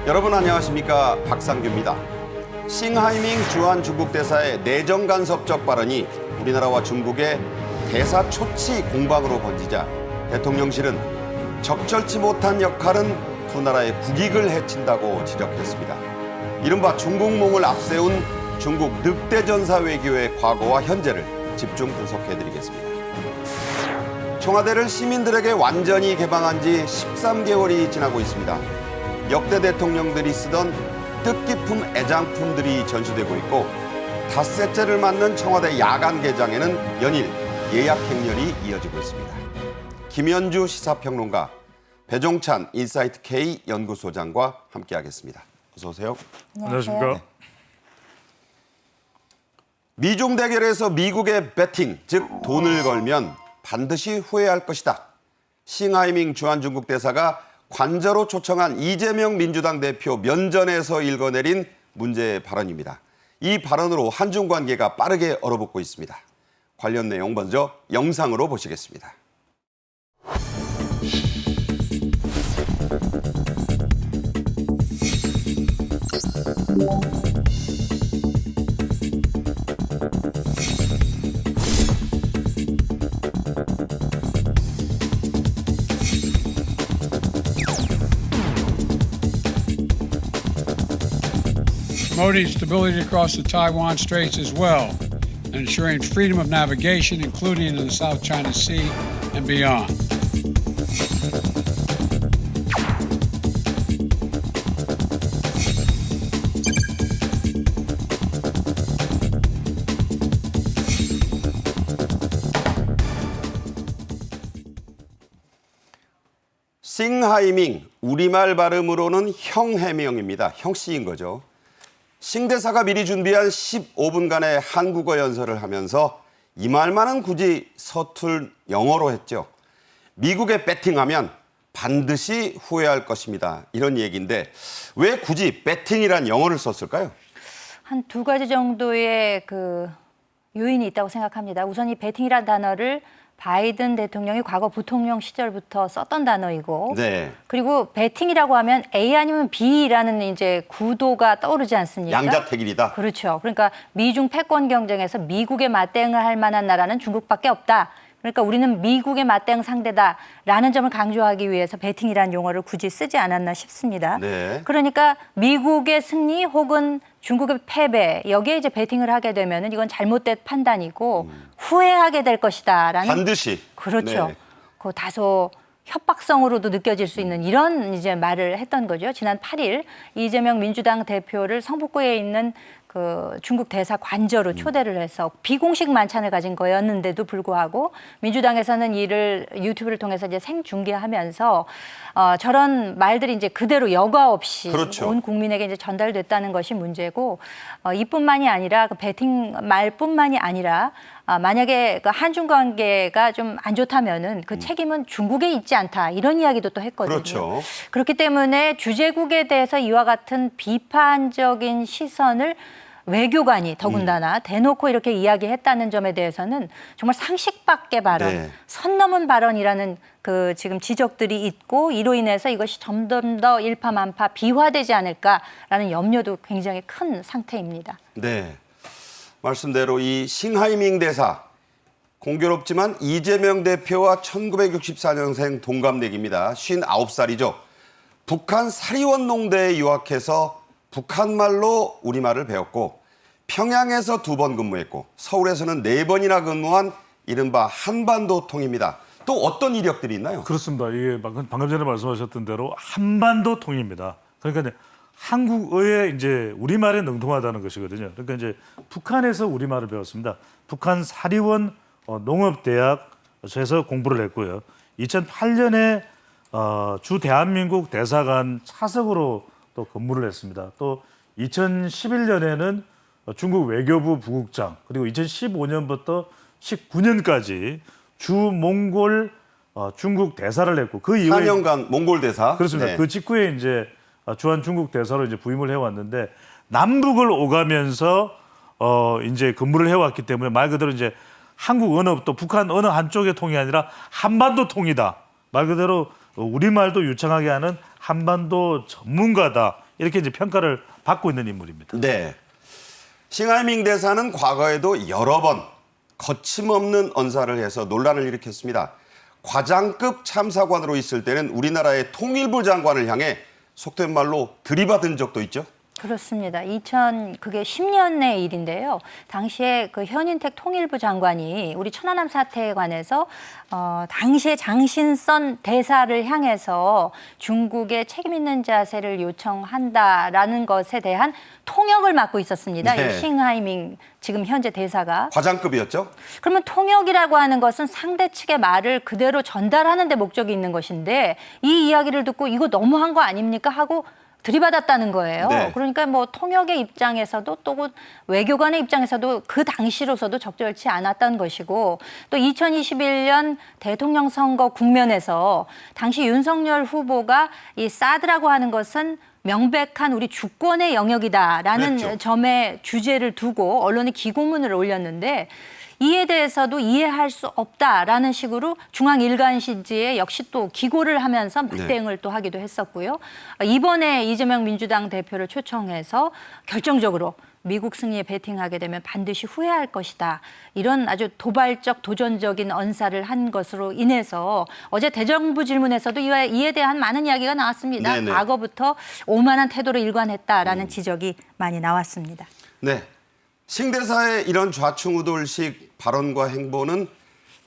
여러분 안녕하십니까, 박상규입니다. 싱하이밍 주한 중국 대사의 내정 간섭적 발언이 우리나라와 중국의 대사 초치 공방으로 번지자 대통령실은 적절치 못한 역할은 두 나라의 국익을 해친다고 지적했습니다. 이른바 중국몽을 앞세운 중국 늑대 전사 외교의 과거와 현재를 집중 분석해드리겠습니다. 청와대를 시민들에게 완전히 개방한 지 13개월이 지나고 있습니다. 역대 대통령들이 쓰던 뜻깊은 애장품들이 전시되고 있고 닷새째를 맞는 청와대 야간 개장에는 연일 예약 행렬이 이어지고 있습니다. 김현주 시사평론가, 배종찬 인사이트 K 연구소장과 함께하겠습니다. 어서 오세요. 안녕하십니까. 미중 대결에서 미국의 배팅, 즉 돈을 걸면 반드시 후회할 것이다. 싱하이밍 주한 중국 대사가 관저로 초청한 이재명 민주당 대표 면전에서 읽어내린 문제의 발언입니다. 이 발언으로 한중 관계가 빠르게 얼어붙고 있습니다. 관련 내용 먼저 영상으로 보시겠습니다. Promoting stability across the Taiwan Straits as well, and ensuring freedom of navigation, including in the South China Sea and beyond. 싱하이밍, 우리말 발음으로는 형해명입니다. 형씨인 거죠. 싱 대사가 미리 준비한 15분간의 한국어 연설을 하면서 이 말만은 굳이 서툴 영어로 했죠. 미국에 배팅하면 반드시 후회할 것입니다. 이런 얘기인데 왜 굳이 배팅이란 영어를 썼을까요? 한 두 가지 정도의 요인이 있다고 생각합니다. 우선 이 배팅이라는 단어를 바이든 대통령이 과거 부통령 시절부터 썼던 단어이고, 네. 그리고 배팅이라고 하면 A 아니면 B라는 이제 구도가 떠오르지 않습니까? 양자택일이다. 그렇죠. 그러니까 미중 패권 경쟁에서 미국에 맞대응을 할 만한 나라는 중국밖에 없다. 그러니까 우리는 미국의 맞대응 상대다라는 점을 강조하기 위해서 배팅이라는 용어를 굳이 쓰지 않았나 싶습니다. 네. 그러니까 미국의 승리 혹은 중국의 패배, 여기에 이제 배팅을 하게 되면은 이건 잘못된 판단이고 후회하게 될 것이다라는, 반드시. 그렇죠. 네. 그 다소 협박성으로도 느껴질 수 있는 이런 이제 말을 했던 거죠. 지난 8일 이재명 민주당 대표를 성북구에 있는 그 중국 대사 관저로 초대를 해서 비공식 만찬을 가진 거였는데도 불구하고 민주당에서는 이를 유튜브를 통해서 이제 생중계하면서 저런 말들이 이제 그대로 여과 없이, 그렇죠, 온 국민에게 이제 전달됐다는 것이 문제고, 이뿐만이 아니라 그 배팅 말뿐만이 아니라 만약에 그 한중 관계가 좀 안 좋다면은 그 책임은 중국에 있지 않다, 이런 이야기도 또 했거든요. 그렇죠. 그렇기 때문에 주재국에 대해서 이와 같은 비판적인 시선을 외교관이 더군다나 대놓고 이렇게 이야기했다는 점에 대해서는 정말 상식밖의 발언, 네. 선 넘은 발언이라는 그 지금 지적들이 있고, 이로 인해서 이것이 점점 더 일파만파 비화되지 않을까라는 염려도 굉장히 큰 상태입니다. 네. 말씀대로 이 싱하이밍 대사, 공교롭지만 이재명 대표와 1964년생 동갑내기입니다. 59살이죠. 북한 사리원 농대에 유학해서 북한말로 우리말을 배웠고, 평양에서 2번 근무했고, 서울에서는 4번이나 근무한 이른바 한반도통입니다. 또 어떤 이력들이 있나요? 그렇습니다. 이게 방금 전에 말씀하셨던 대로 한반도 통입니다. 그러니까 이제 한국어에 이제 우리말에 능통하다는 것이거든요. 그러니까 이제 북한에서 우리말을 배웠습니다. 북한 사리원 농업대학에서 공부를 했고요. 2008년에 주 대한민국 대사관 차석으로 또 근무를 했습니다. 또 2011년에는 중국 외교부 부국장, 그리고 2015년부터 19년까지 주 몽골 중국 대사를 했고 그 이후에 4년간 몽골 대사. 그렇습니다. 네. 그 직후에 이제 주한 중국 대사로 이제 부임을 해왔는데 남북을 오가면서 이제 근무를 해왔기 때문에 말 그대로 이제 한국 언어 또 북한 어느 한쪽의 통이 아니라 한반도 통이다. 말 그대로 우리말도 유창하게 하는 한반도 전문가다. 이렇게 이제 평가를 받고 있는 인물입니다. 네. 싱하이밍 대사는 과거에도 여러 번 거침없는 언사를 해서 논란을 일으켰습니다. 과장급 참사관으로 있을 때는 우리나라의 통일부 장관을 향해 속된 말로 들이받은 적도 있죠. 그렇습니다. 그게 10년의 일인데요. 당시에 그 현인택 통일부 장관이 우리 천안함 사태에 관해서 당시에 장신선 대사를 향해서 중국의 책임 있는 자세를 요청한다라는 것에 대한 통역을 맡고 있었습니다. 네. 이 싱하이밍 지금 현재 대사가. 과장급이었죠. 그러면 통역이라고 하는 것은 상대 측의 말을 그대로 전달하는 데 목적이 있는 것인데 이 이야기를 듣고 이거 너무한 거 아닙니까 하고 들이받았다는 거예요. 네. 그러니까 뭐 통역의 입장에서도 또 외교관의 입장에서도 그 당시로서도 적절치 않았던 것이고 또 2021년 대통령 선거 국면에서 당시 윤석열 후보가 이 사드라고 하는 것은 명백한 우리 주권의 영역이다라는 그랬죠. 점에 주제를 두고 언론에 기고문을 올렸는데 이에 대해서도 이해할 수 없다라는 식으로 중앙일간시지에 역시 또 기고를 하면서 맞대응을 또 하기도 했었고요. 이번에 이재명 민주당 대표를 초청해서 결정적으로 미국 승리에 베팅하게 되면 반드시 후회할 것이다. 이런 아주 도발적 도전적인 언사를 한 것으로 인해서 어제 대정부 질문에서도 이에 대한 많은 이야기가 나왔습니다. 네네. 과거부터 오만한 태도로 일관했다라는 지적이 많이 나왔습니다. 네. 싱 대사의 이런 좌충우돌식 발언과 행보는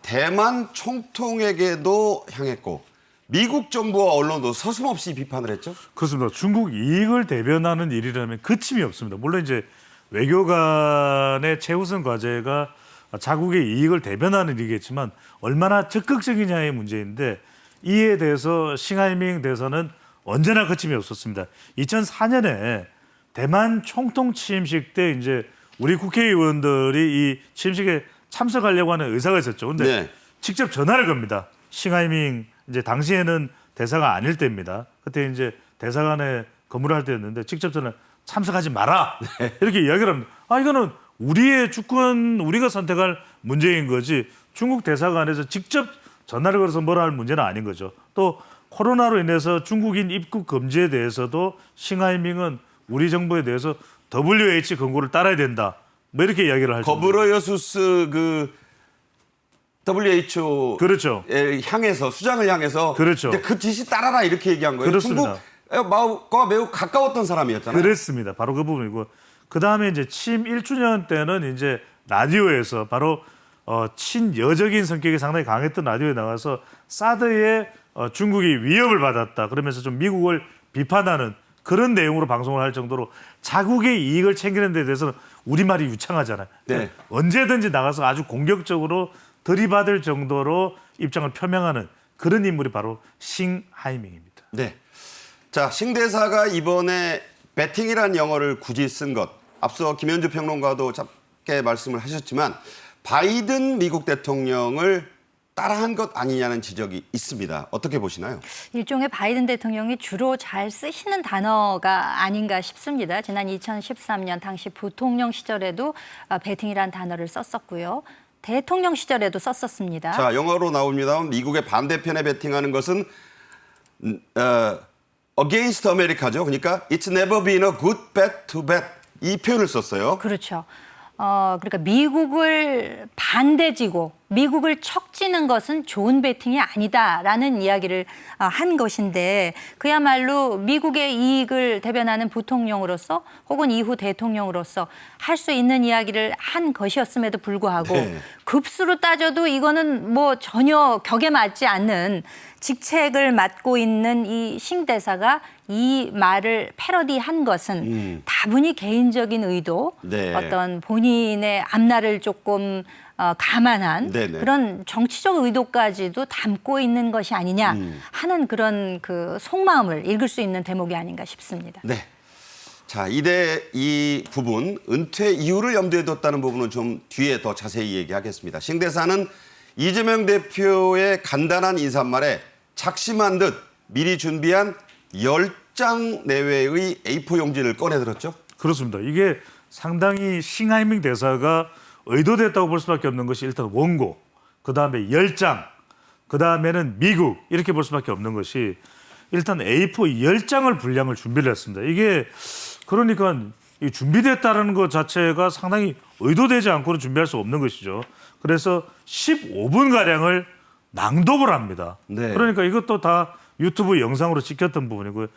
대만 총통에게도 향했고 미국 정부와 언론도 서슴없이 비판을 했죠. 그렇습니다. 중국 이익을 대변하는 일이라면 그침이 없습니다. 물론 이제 외교관의 최우선 과제가 자국의 이익을 대변하는 일이겠지만 얼마나 적극적이냐의 문제인데 이에 대해서 싱하이밍 대사는 언제나 거침이 없었습니다. 2004년에 대만 총통 취임식 때 이제 우리 국회의원들이 이 취임식에 참석하려고 하는 의사가 있었죠. 근데 네. 직접 전화를 겁니다. 싱하이밍 이제 당시에는 대사가 아닐 때입니다. 그때 이제 대사관에 근무를 할 때였는데 직접 전화 참석하지 마라 이렇게 이야기를 합니다. 이거는 우리의 주권 우리가 선택할 문제인 거지 중국 대사관에서 직접 전화를 걸어서 뭐라 할 문제는 아닌 거죠. 또 코로나로 인해서 중국인 입국 금지에 대해서도 싱하이밍은 우리 정부에 대해서 WHO 권고를 따라야 된다. 뭐 이렇게 이야기를 할 거브러여수스 그 WHO 그렇죠. 향해서 수장을 향해서 그렇죠. 그 지시 따라라 이렇게 얘기한 거예요. 그렇습니다. 중국과 매우 가까웠던 사람이었잖아요. 그랬습니다. 바로 그 부분이고 그 다음에 이제 취임 1주년 때는 이제 라디오에서 바로 친여적인 성격이 상당히 강했던 라디오에 나가서 사드에 중국이 위협을 받았다. 그러면서 좀 미국을 비판하는 그런 내용으로 방송을 할 정도로 자국의 이익을 챙기는 데 대해서는 우리말이 유창하잖아요. 네. 언제든지 나가서 아주 공격적으로 들이받을 정도로 입장을 표명하는 그런 인물이 바로 싱하이밍입니다. 네. 자, 싱 대사가 이번에 배팅이라는 영어를 굳이 쓴 것. 앞서 김현주 평론가도 짧게 말씀을 하셨지만 바이든 미국 대통령을 따라한 것 아니냐는 지적이 있습니다. 어떻게 보시나요? 일종의 바이든 대통령이 주로 잘 쓰시는 단어가 아닌가 싶습니다. 지난 2013년 당시 부통령 시절에도 배팅이라는 단어를 썼었고요. 대통령 시절에도 썼었습니다. 자, 영어로 나옵니다. 미국의 반대편에 배팅하는 것은 against America죠. 그러니까 it's never been a good bet to bet. 이 표현을 썼어요. 그렇죠. 그러니까 미국을 반대지고 미국을 척지는 것은 좋은 배팅이 아니다라는 이야기를 한 것인데 그야말로 미국의 이익을 대변하는 부통령으로서 혹은 이후 대통령으로서 할 수 있는 이야기를 한 것이었음에도 불구하고 네. 급수로 따져도 이거는 뭐 전혀 격에 맞지 않는 직책을 맡고 있는 이 싱 대사가 이 말을 패러디한 것은 다분히 개인적인 의도, 네. 어떤 본인의 앞날을 조금 감안한 네네. 그런 정치적 의도까지도 담고 있는 것이 아니냐 하는 그런 그 속마음을 읽을 수 있는 대목이 아닌가 싶습니다. 네. 자, 이 부분 은퇴 이유를 염두에 뒀다는 부분은 좀 뒤에 더 자세히 얘기하겠습니다. 신 대사는 이재명 대표의 간단한 인사말에 작심한 듯 미리 준비한 10장 내외의 A4 용지를 꺼내들었죠. 그렇습니다. 이게 상당히 싱하이밍 대사가 의도됐다고 볼 수밖에 없는 것이 일단 원고, 그다음에 10장, 그다음에는 미국 이렇게 볼 수밖에 없는 것이 일단 A4 10장을 분량을 준비를 했습니다. 이게 그러니까 이 준비됐다는 것 자체가 상당히 의도되지 않고는 준비할 수 없는 것이죠. 그래서 15분가량을 낭독을 합니다. 네. 그러니까 이것도 다 유튜브 영상으로 찍혔던 부분이고요.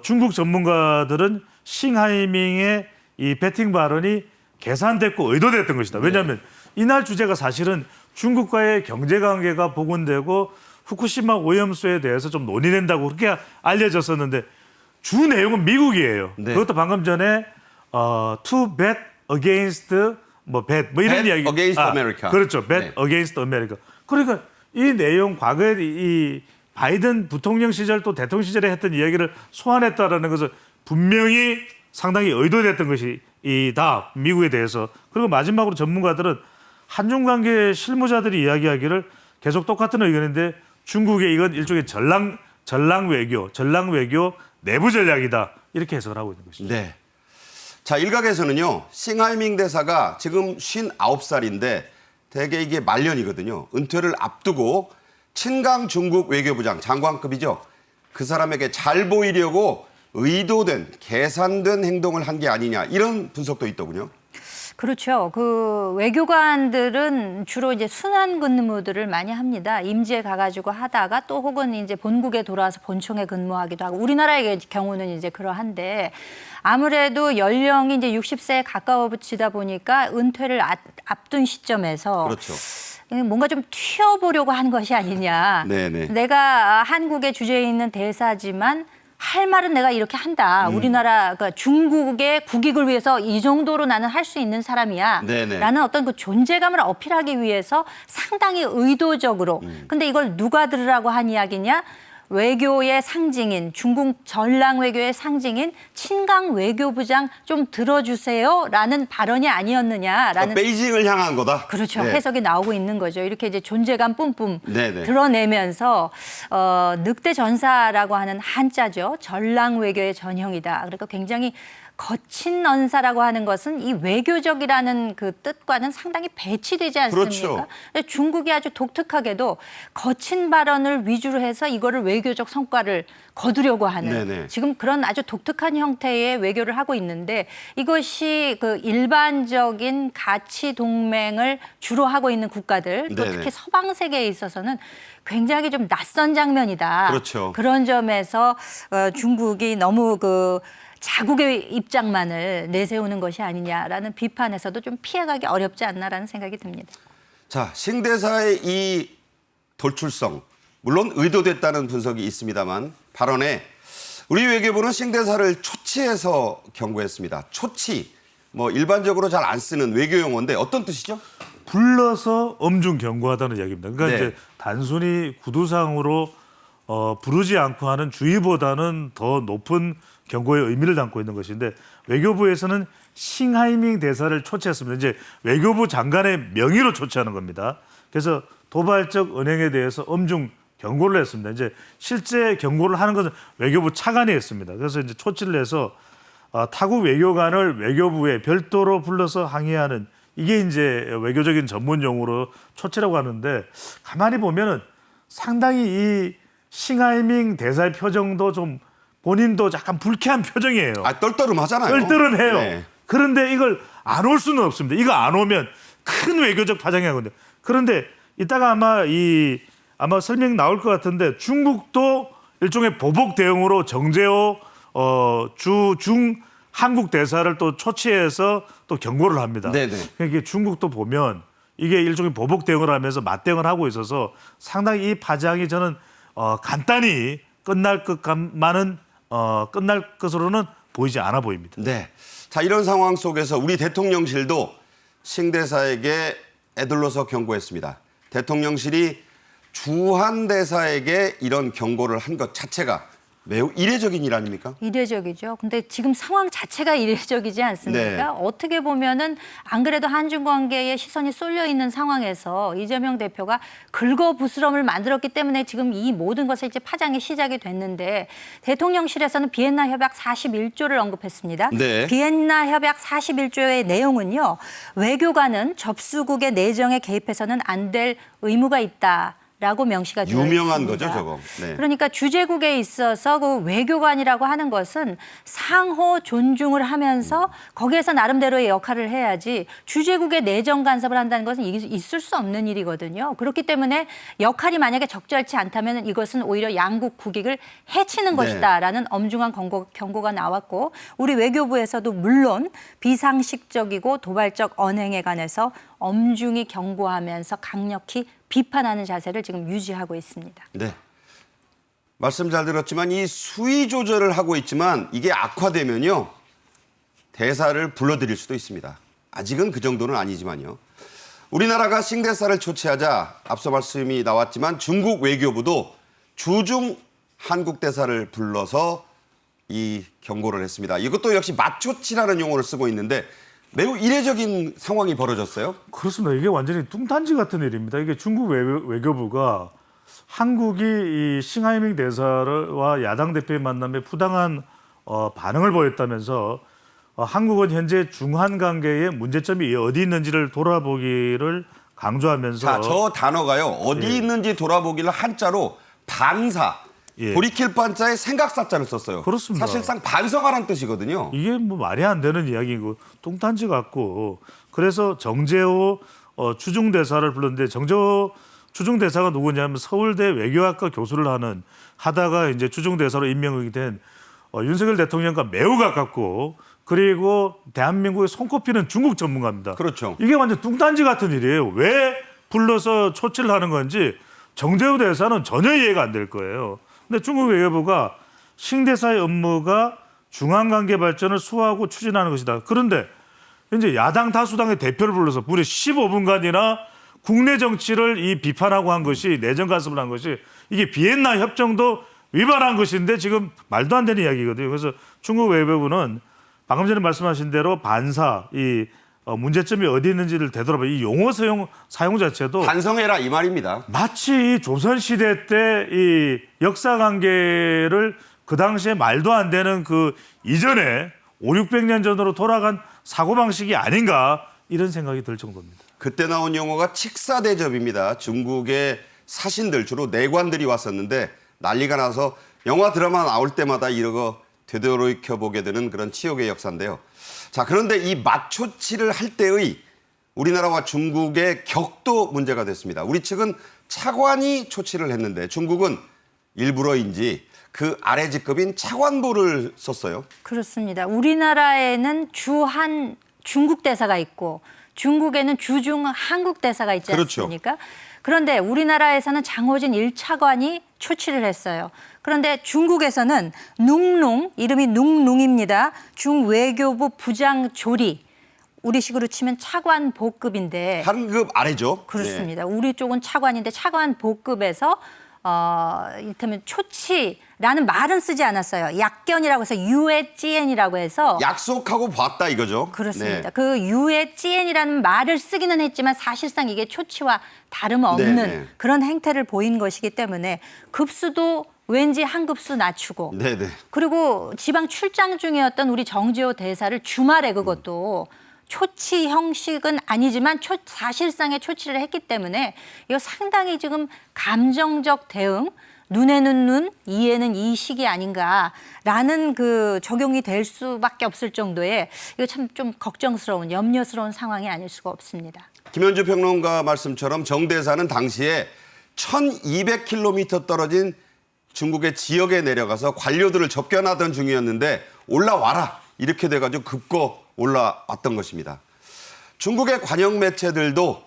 중국 전문가들은 싱하이밍의 이 배팅 발언이 계산됐고 의도됐던 것이다. 왜냐하면 이날 주제가 사실은 중국과의 경제관계가 복원되고 후쿠시마 오염수에 대해서 좀 논의된다고 그렇게 알려졌었는데 주 내용은 미국이에요. 네. 그것도 방금 전에 to bet against bet 이런 Bet 이야기. against America. 그렇죠. bet 네. against America. 그러니까 이 내용 과거에 이 바이든 부통령 시절 또 대통령 시절에 했던 이야기를 소환했다라는 것은 분명히 상당히 의도됐던 것이 다 미국에 대해서. 그리고 마지막으로 전문가들은 한중 관계 실무자들이 이야기하기를 계속 똑같은 의견인데 중국의 이건 일종의 전랑 외교 내부 전략이다 이렇게 해석을 하고 있는 것이죠. 네. 자, 일각에서는요. 싱하이밍 대사가 지금 59살인데 대개 이게 말년이거든요. 은퇴를 앞두고 친강 중국 외교부장 장관급이죠. 그 사람에게 잘 보이려고 의도된 계산된 행동을 한 게 아니냐 이런 분석도 있더군요. 그렇죠. 그 외교관들은 주로 이제 순환 근무들을 많이 합니다. 임지에 가가지고 하다가 또 혹은 이제 본국에 돌아와서 본청에 근무하기도 하고 우리나라의 경우는 이제 그러한데 아무래도 연령이 이제 60세에 가까워 붙이다 보니까 은퇴를 앞둔 시점에서 그렇죠. 뭔가 좀 튀어보려고 한 것이 아니냐. 네네. 내가 한국의 주재에 있는 대사지만 할 말은 내가 이렇게 한다. 우리나라 그러니까 중국의 국익을 위해서 이 정도로 나는 할 수 있는 사람이야. 네네. 라는 어떤 그 존재감을 어필하기 위해서 상당히 의도적으로. 근데 이걸 누가 들으라고 한 이야기냐? 외교의 상징인 중국 전랑 외교의 상징인 친강 외교부장 좀 들어주세요라는 발언이 아니었느냐라는 그러니까 베이징을 향한 거다. 그렇죠. 네. 해석이 나오고 있는 거죠. 이렇게 이제 존재감 뿜뿜 네네. 드러내면서 늑대 전사라고 하는 한자죠. 전랑 외교의 전형이다. 그러니까 굉장히 거친 언사라고 하는 것은 이 외교적이라는 그 뜻과는 상당히 배치되지 않습니까? 그렇죠. 근데 중국이 아주 독특하게도 거친 발언을 위주로 해서 이거를 외교적 성과를 거두려고 하는 네네. 지금 그런 아주 독특한 형태의 외교를 하고 있는데 이것이 그 일반적인 가치 동맹을 주로 하고 있는 국가들 또 네네. 특히 서방 세계에 있어서는 굉장히 좀 낯선 장면이다. 그렇죠. 그런 점에서 중국이 너무 그 자국의 입장만을 내세우는 것이 아니냐라는 비판에서도 좀 피해가기 어렵지 않나라는 생각이 듭니다. 자, 신 대사의 이 돌출성, 물론 의도됐다는 분석이 있습니다만 발언에 우리 외교부는 신 대사를 초치해서 경고했습니다. 초치, 뭐 일반적으로 잘 안 쓰는 외교 용어인데 어떤 뜻이죠? 불러서 엄중 경고하다는 이야기입니다. 그러니까 네. 이제 단순히 구두상으로 부르지 않고 하는 주의보다는 더 높은 경고의 의미를 담고 있는 것인데 외교부에서는 싱하이밍 대사를 초치했습니다. 이제 외교부 장관의 명의로 초치하는 겁니다. 그래서 도발적 은행에 대해서 엄중 경고를 했습니다. 이제 실제 경고를 하는 것은 외교부 차관이 했습니다. 그래서 이제 초치를 해서 타국 외교관을 외교부에 별도로 불러서 항의하는 이게 이제 외교적인 전문 용어로 초치라고 하는데 가만히 보면은 상당히 이 싱하이밍 대사의 표정도 좀 본인도 약간 불쾌한 표정이에요. 아, 떨떠름하잖아요. 떨떠름해요. 네. 그런데 이걸 안 올 수는 없습니다. 이거 안 오면 큰 외교적 파장이 하거든요. 그런데 이따가 아마 설명 나올 것 같은데 중국도 일종의 보복 대응으로 정재호 중 한국 대사를 또 초치해서 또 경고를 합니다. 네네. 그러니까 중국도 보면 이게 일종의 보복 대응을 하면서 맞대응을 하고 있어서 상당히 이 파장이 저는 간단히 끝날 것으로는 보이지 않아 보입니다. 네. 자, 이런 상황 속에서 우리 대통령실도 신 대사에게 애들러서 경고했습니다. 대통령실이 주한 대사에게 이런 경고를 한 것 자체가 매우 이례적인 일 아닙니까? 이례적이죠. 근데 지금 상황 자체가 이례적이지 않습니까? 네. 어떻게 보면은 안 그래도 한중 관계에 시선이 쏠려 있는 상황에서 이재명 대표가 긁어부스럼을 만들었기 때문에 지금 이 모든 것에 이제 파장이 시작이 됐는데 대통령실에서는 비엔나 협약 41조를 언급했습니다. 네. 비엔나 협약 41조의 내용은요. 외교관은 접수국의 내정에 개입해서는 안 될 의무가 있다. 라고 명시가 되어 유명한 있습니다. 거죠, 저거. 네. 그러니까 주재국에 있어서 그 외교관이라고 하는 것은 상호 존중을 하면서 거기에서 나름대로의 역할을 해야지 주재국의 내정 간섭을 한다는 것은 있을 수 없는 일이거든요. 그렇기 때문에 역할이 만약에 적절치 않다면 이것은 오히려 양국 국익을 해치는 것이다라는 엄중한 경고가 나왔고 우리 외교부에서도 물론 비상식적이고 도발적 언행에 관해서 엄중히 경고하면서 강력히 비판하는 자세를 지금 유지하고 있습니다. 네. 말씀 잘 들었지만 이 수위 조절을 하고 있지만 이게 악화되면요. 대사를 불러들일 수도 있습니다. 아직은 그 정도는 아니지만요. 우리나라가 싱대사를 초치하자 앞서 말씀이 나왔지만 중국 외교부도 주중 한국 대사를 불러서 이 경고를 했습니다. 이것도 역시 맞초치라는 용어를 쓰고 있는데 매우 이례적인 상황이 벌어졌어요. 그렇습니다. 이게 완전히 뚱딴지 같은 일입니다. 이게 중국 외교부가 한국이 이 싱하이밍 대사와 야당 대표의 만남에 부당한 반응을 보였다면서 한국은 현재 중한 관계의 문제점이 어디 있는지를 돌아보기를 강조하면서 자, 저 단어가요. 어디 있는지 돌아보기를 한자로 반사. 예. 돌이킬 반자에 생각사자를 썼어요. 그렇습니다. 사실상 반성하라는 뜻이거든요. 이게 뭐 말이 안 되는 이야기고 뚱딴지 같고 그래서 정재호 주중대사를 불렀는데 정재호 주중대사가 누구냐면 서울대 외교학과 교수를 하다가 이제 주중대사로 임명이 된 윤석열 대통령과 매우 가깝고 그리고 대한민국에 손꼽히는 중국 전문가입니다. 그렇죠. 이게 완전 뚱딴지 같은 일이에요. 왜 불러서 초치를 하는 건지 정재호 대사는 전혀 이해가 안 될 거예요. 근데 중국 외교부가 싱대사의 업무가 중한관계 발전을 수호하고 추진하는 것이다. 그런데 이제 야당 다수당의 대표를 불러서 무려 15분간이나 국내 정치를 이 비판하고 한 것이 내정 간섭을 한 것이 이게 비엔나 협정도 위반한 것인데 지금 말도 안 되는 이야기거든요. 그래서 중국 외교부는 방금 전에 말씀하신 대로 반사 이 문제점이 어디 있는지를 되돌아봐 이 용어 사용 자체도 반성해라 이 말입니다. 마치 조선 시대 때 이 역사 관계를 그 당시에 말도 안 되는 그 이전에 500~600년 전으로 돌아간 사고 방식이 아닌가 이런 생각이 들 정도입니다. 그때 나온 용어가 칙사대접입니다. 중국의 사신들 주로 내관들이 왔었는데 난리가 나서 영화 드라마 나올 때마다 이러고 되돌이켜보게 되는 그런 치욕의 역사인데요. 자, 그런데 이 맞초치를 할 때의 우리나라와 중국의 격도 문제가 됐습니다. 우리 측은 차관이 초치를 했는데 중국은 일부러인지 그 아래 직급인 차관보를 썼어요. 그렇습니다. 우리나라에는 주한 중국 대사가 있고 중국에는 주중 한국 대사가 있지 그렇죠. 않습니까? 그런데 우리나라에서는 장호진 1차관이 초치를 했어요. 그런데 중국에서는 눅룽, 이름이 눅룽입니다. 중외교부 부장조리, 우리식으로 치면 차관 보급인데. 한급 아래죠. 그렇습니다. 우리 쪽은 차관인데 차관 보급에서 이를테면 초치라는 말은 쓰지 않았어요. 약견이라고 해서 유에찌엔이라고 해서 약속하고 봤다 이거죠. 그렇습니다. 네. 그 유에찌엔이라는 말을 쓰기는 했지만 사실상 이게 초치와 다름없는 네네. 그런 행태를 보인 것이기 때문에 급수도 왠지 한 급수 낮추고 네네. 그리고 지방 출장 중이었던 우리 정재호 대사를 주말에 그것도 초치 형식은 아니지만 사실상의 초치를 했기 때문에 이거 상당히 지금 감정적 대응, 눈에는 눈, 이에는 이식이 아닌가라는 그 적용이 될 수밖에 없을 정도의 이거 참 좀 걱정스러운, 염려스러운 상황이 아닐 수가 없습니다. 김현주 평론가 말씀처럼 정 대사는 당시에 1200km 떨어진 중국의 지역에 내려가서 관료들을 접견하던 중이었는데 올라와라 이렇게 돼가지고 급거 올라왔던 것입니다. 중국의 관영 매체들도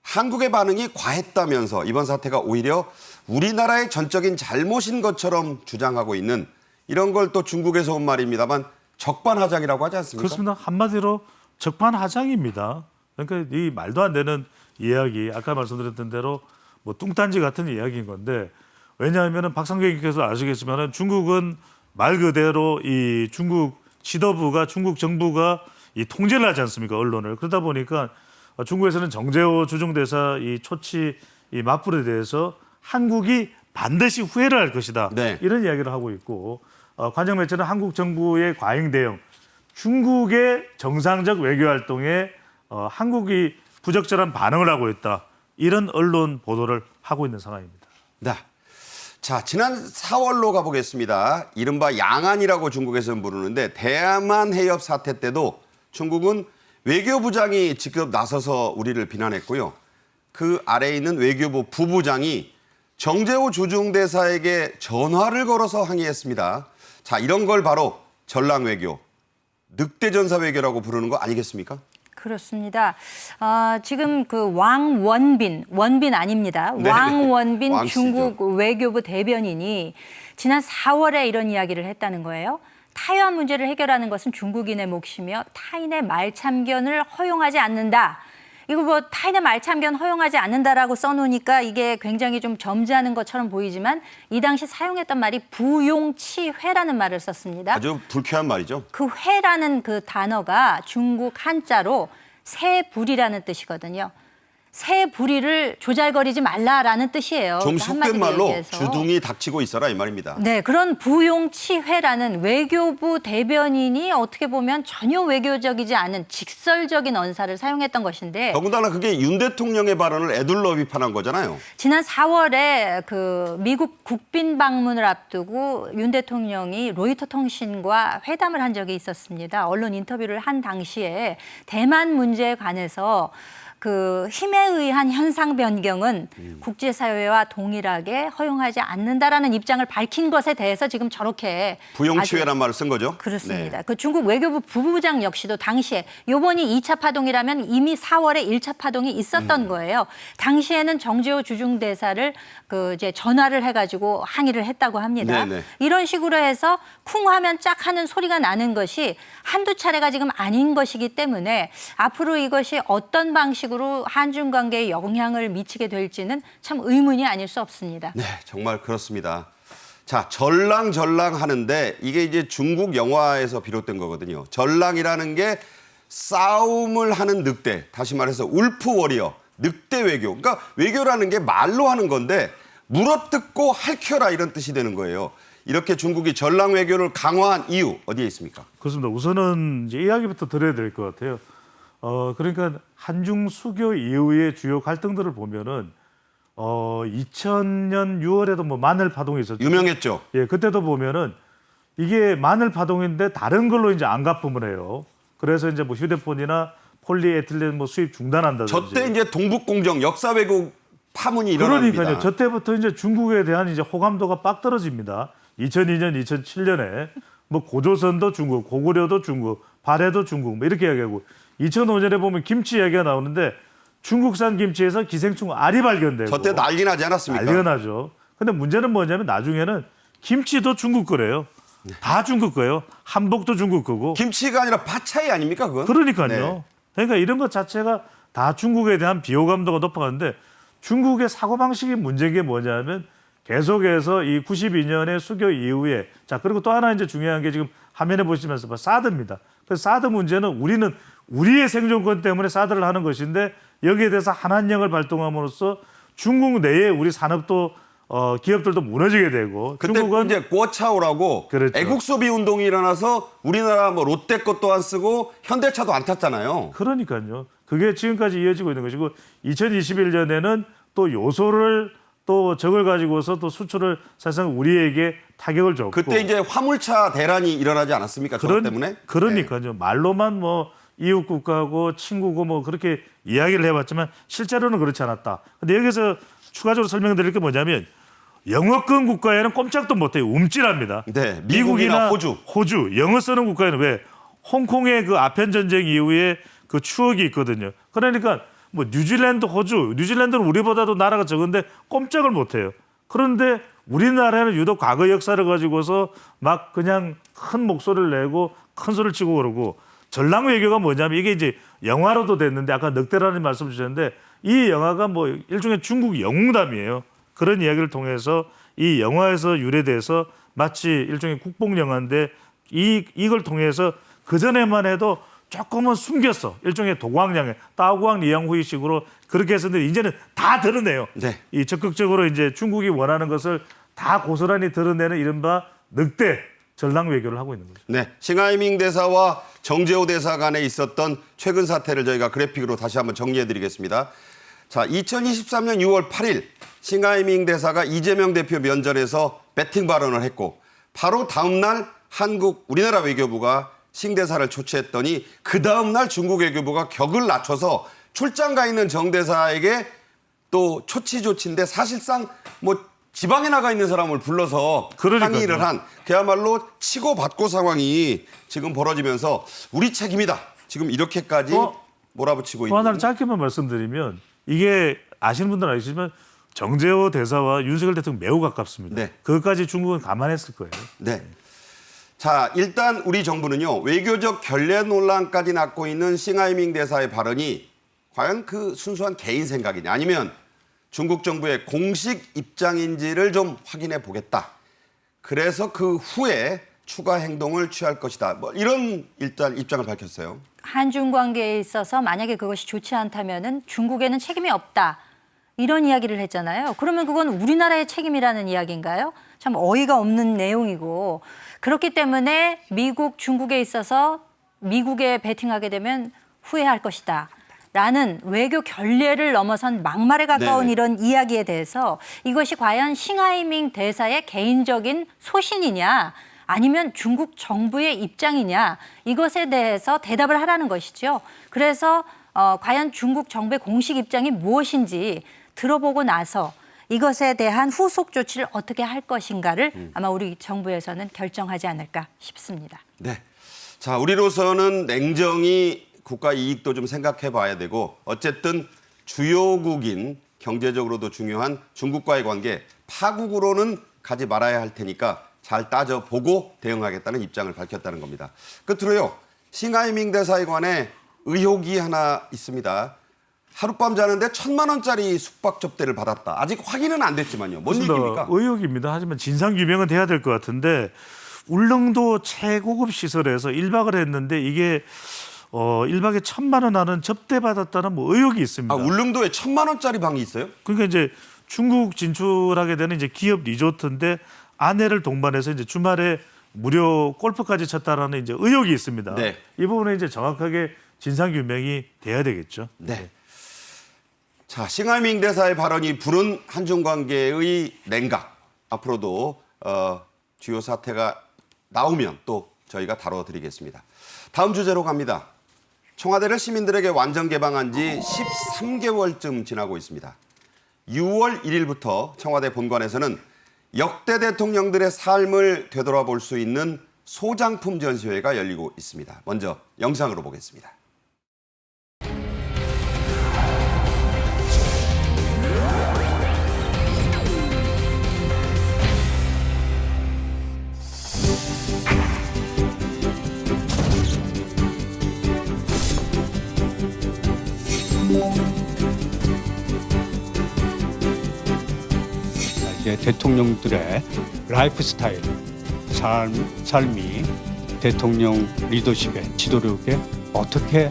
한국의 반응이 과했다면서 이번 사태가 오히려 우리나라의 전적인 잘못인 것처럼 주장하고 있는 이런 걸 또 중국에서 온 말입니다만 적반하장이라고 하지 않습니까? 그렇습니다. 한마디로 적반하장입니다. 그러니까 이 말도 안 되는 이야기, 아까 말씀드렸던 대로 뭐 뚱딴지 같은 이야기인 건데 왜냐하면 박상경님께서 아시겠지만 중국은 말 그대로 이 중국 지도부가 중국 정부가 이 통제를 하지 않습니까? 언론을. 그러다 보니까 중국에서는 정재호 주중대사 이 초치 이 맞불에 대해서 한국이 반드시 후회를 할 것이다. 네. 이런 이야기를 하고 있고 관영 매체는 한국 정부의 과잉 대응, 중국의 정상적 외교 활동에 한국이 부적절한 반응을 하고 있다. 이런 언론 보도를 하고 있는 상황입니다. 네. 자, 지난 4월로 가보겠습니다. 이른바 양안이라고 중국에서는 부르는데 대만 해협 사태 때도 중국은 외교부장이 직접 나서서 우리를 비난했고요. 그 아래에 있는 외교부 부부장이 정재호 주중대사에게 전화를 걸어서 항의했습니다. 자, 이런 걸 바로 전랑 외교, 늑대 전사 외교라고 부르는 거 아니겠습니까? 그렇습니다. 지금 그 원빈 아닙니다. 네, 왕원빈 왕 씨죠. 중국 외교부 대변인이 지난 4월에 이런 이야기를 했다는 거예요. 타이완 문제를 해결하는 것은 중국인의 몫이며 타인의 말참견을 허용하지 않는다. 이거 뭐 타인의 말참견 허용하지 않는다라고 써놓으니까 이게 굉장히 좀 점잖은 것처럼 보이지만 이 당시 사용했던 말이 부용치회라는 말을 썼습니다. 아주 불쾌한 말이죠. 그 회라는 그 단어가 중국 한자로 새 불이라는 뜻이거든요. 새 불이를 조잘거리지 말라라는 뜻이에요. 좀 한마디로 속된 말로 얘기해서. 주둥이 닥치고 있어라 이 말입니다. 네, 그런 부용치회라는 외교부 대변인이 어떻게 보면 전혀 외교적이지 않은 직설적인 언사를 사용했던 것인데 더군다나 그게 윤 대통령의 발언을 애둘러 비판한 거잖아요. 지난 4월에 그 미국 국빈 방문을 앞두고 윤 대통령이 로이터 통신과 회담을 한 적이 있었습니다. 언론 인터뷰를 한 당시에 대만 문제에 관해서 그 힘에 의한 현상 변경은 국제사회와 동일하게 허용하지 않는다라는 입장을 밝힌 것에 대해서 지금 저렇게 부용치회란 말을 쓴 거죠. 그렇습니다. 네. 그 중국 외교부 부부장 역시도 당시에 요번이 2차 파동이라면 이미 4월에 1차 파동이 있었던 거예요. 당시에는 정재호 주중대사를 그 이제 전화를 해가지고 항의를 했다고 합니다. 네네. 이런 식으로 해서 쿵 하면 짝 하는 소리가 나는 것이 한두 차례가 지금 아닌 것이기 때문에 앞으로 이것이 어떤 방식으로 한중 관계에 영향을 미치게 될지는 참 의문이 아닐 수 없습니다. 네, 정말 그렇습니다. 자, 전랑 하는데 이게 이제 중국 영화에서 비롯된 거거든요. 전랑이라는 게 싸움을 하는 늑대, 다시 말해서 울프 워리어, 늑대 외교. 그러니까 외교라는 게 말로 하는 건데 물어뜯고 핥혀라 이런 뜻이 되는 거예요. 이렇게 중국이 전랑 외교를 강화한 이유 어디에 있습니까? 그렇습니다. 우선은 이제 이야기부터 드려야 될 것 같아요. 그러니까 한중 수교 이후의 주요 갈등들을 보면은 2000년 6월에도 뭐 마늘 파동이 있었죠. 유명했죠. 예, 그때도 보면은 이게 마늘 파동인데 다른 걸로 이제 안 갚음을 해요. 그래서 이제 뭐 휴대폰이나 폴리에틸렌 뭐 수입 중단한다든지. 저때 이제 동북공정 역사 왜곡 파문이 일어납니다. 그러니까요. 저 때부터 이제 중국에 대한 이제 호감도가 빡 떨어집니다. 2002년, 2007년에 뭐 고조선도 중국, 고구려도 중국, 발해도 중국 뭐 이렇게 이야기하고 2005년에 보면 김치 이야기가 나오는데 중국산 김치에서 기생충 알이 발견되고 저때 난리 나지 않았습니까? 난리가 나죠. 근데 문제는 뭐냐면 나중에는 김치도 중국 거래요. 다 중국 거예요. 한복도 중국 거고. 김치가 아니라 파차이 아닙니까 그건? 그러니까요. 네. 그러니까 이런 것 자체가 다 중국에 대한 비호감도가 높아가는데 중국의 사고방식이 문제인 게 뭐냐면 계속해서 이 92년의 수교 이후에 자 그리고 또 하나 이제 중요한 게 지금 화면에 보시면서 사드입니다. 그래서 사드 문제는 우리는 우리의 생존권 때문에 사드를 하는 것인데 여기에 대해서 한한령을 발동함으로써 중국 내에 우리 산업도 기업들도 무너지게 되고 그때 중국은 이제 꼬차오라고 그렇죠. 애국 소비 운동이 일어나서 우리나라 뭐 롯데 것도 안 쓰고 현대차도 안 탔잖아요. 그러니까요. 그게 지금까지 이어지고 있는 것이고 2021년에는 또 요소를 또 적을 가지고서 또 수출을 사실상 우리에게 타격을 줬고 그때 이제 화물차 대란이 일어나지 않았습니까? 저것 때문에? 그러니까요. 말로만 뭐 이웃 국가고 친구고 뭐 그렇게 이야기를 해봤지만 실제로는 그렇지 않았다. 근데 여기서 추가적으로 설명드릴 게 뭐냐면 영어권 국가에는 꼼짝도 못해요. 움찔합니다. 네, 미국이나 호주 영어 쓰는 국가에는 왜 홍콩의 그 아편 전쟁 이후에 그 추억이 있거든요. 그러니까 뭐 뉴질랜드는 우리보다도 나라가 적은데 꼼짝을 못해요. 그런데 우리나라는 유독 과거 역사를 가지고서 막 그냥 큰 목소리를 내고 큰 소리를 치고 그러고 전랑 외교가 뭐냐면 이게 이제 영화로도 됐는데 아까 늑대라는 말씀 주셨는데 이 영화가 뭐 일종의 중국 영웅담이에요. 그런 이야기를 통해서 이 영화에서 유래돼서 마치 일종의 국뽕 영화인데 이걸 통해서 그 전에만 해도 조금은 숨겼어. 일종의 도광양의 따구왕 리양후이식으로 그렇게 했었는데 이제는 다 드러내요. 네. 이 적극적으로 이제 중국이 원하는 것을 다 고스란히 드러내는 이른바 늑대 전랑 외교를 하고 있는 거죠. 네, 싱하이밍 대사와 정재호 대사 간에 있었던 최근 사태를 저희가 그래픽으로 다시 한번 정리해드리겠습니다. 자, 2023년 6월 8일 싱하이밍 대사가 이재명 대표 면전에서 배팅 발언을 했고 바로 다음 날 우리나라 외교부가 싱 대사를 초치했더니 그 다음 날 중국 외교부가 격을 낮춰서 출장 가 있는 정 대사에게 또 초치 조치인데 사실상 뭐 지방에 나가 있는 사람을 불러서 그러니까요. 항의를 한 그야말로 치고받고 상황이 지금 벌어지면서 우리 책임이다. 지금 이렇게까지 몰아붙이고 또 하나는 있는. 짧게만 말씀드리면 이게 아시는 분들은 아시지만 정재호 대사와 윤석열 대통령 매우 가깝습니다. 네. 그것까지 중국은 감안했을 거예요. 네. 자, 일단 우리 정부는요. 외교적 결례 논란까지 낳고 있는 싱하이밍 대사의 발언이 과연 그 순수한 개인 생각이냐 아니면 중국 정부의 공식 입장인지를 좀 확인해 보겠다. 그래서 그 후에 추가 행동을 취할 것이다. 뭐 이런 일단 입장을 밝혔어요. 한중 관계에 있어서 만약에 그것이 좋지 않다면은 중국에는 책임이 없다. 이런 이야기를 했잖아요. 그러면 그건 우리나라의 책임이라는 이야기인가요? 참 어이가 없는 내용이고 그렇기 때문에 미국, 중국에 있어서 미국에 베팅하게 되면 후회할 것이다. 라는 외교 결례를 넘어선 막말에 가까운 네네. 이런 이야기에 대해서 이것이 과연 싱하이밍 대사의 개인적인 소신이냐 아니면 중국 정부의 입장이냐 이것에 대해서 대답을 하라는 것이죠. 그래서 과연 중국 정부의 공식 입장이 무엇인지 들어보고 나서 이것에 대한 후속 조치를 어떻게 할 것인가를 아마 우리 정부에서는 결정하지 않을까 싶습니다. 네. 자, 우리로서는 냉정히 국가 이익도 좀 생각해 봐야 되고 어쨌든 주요국인 경제적으로도 중요한 중국과의 관계 파국으로는 가지 말아야 할 테니까 잘 따져보고 대응하겠다는 입장을 밝혔다는 겁니다. 끝으로요. 싱하이밍 대사에 관해 의혹이 하나 있습니다. 하룻밤 자는데 1,000만 원짜리 숙박 접대를 받았다. 아직 확인은 안 됐지만요. 뭔 얘기입니까? 의혹입니다. 하지만 진상 규명은 돼야 될 것 같은데 울릉도 최고급 시설에서 1박을 했는데 이게 1박에 1,000만 원 하는 접대받았다는 뭐 의혹이 있습니다. 아, 울릉도에 1,000만 원짜리 방이 있어요? 그러니까 이제 중국 진출하게 되는 이제 기업 리조트인데 아내를 동반해서 이제 주말에 무료 골프까지 쳤다라는 이제 의혹이 있습니다. 네. 이 부분은 이제 정확하게 진상 규명이 돼야 되겠죠. 네. 자, 싱하이밍 대사의 발언이 부른 한중 관계의 냉각. 앞으로도 주요 사태가 나오면 또 저희가 다뤄드리겠습니다. 다음 주제로 갑니다. 청와대를 시민들에게 완전 개방한 지 13개월쯤 지나고 있습니다. 6월 1일부터 청와대 본관에서는 역대 대통령들의 삶을 되돌아볼 수 있는 소장품 전시회가 열리고 있습니다. 먼저 영상으로 보겠습니다. 이제 대통령들의 라이프 스타일, 삶이 대통령 리더십의 지도력에 어떻게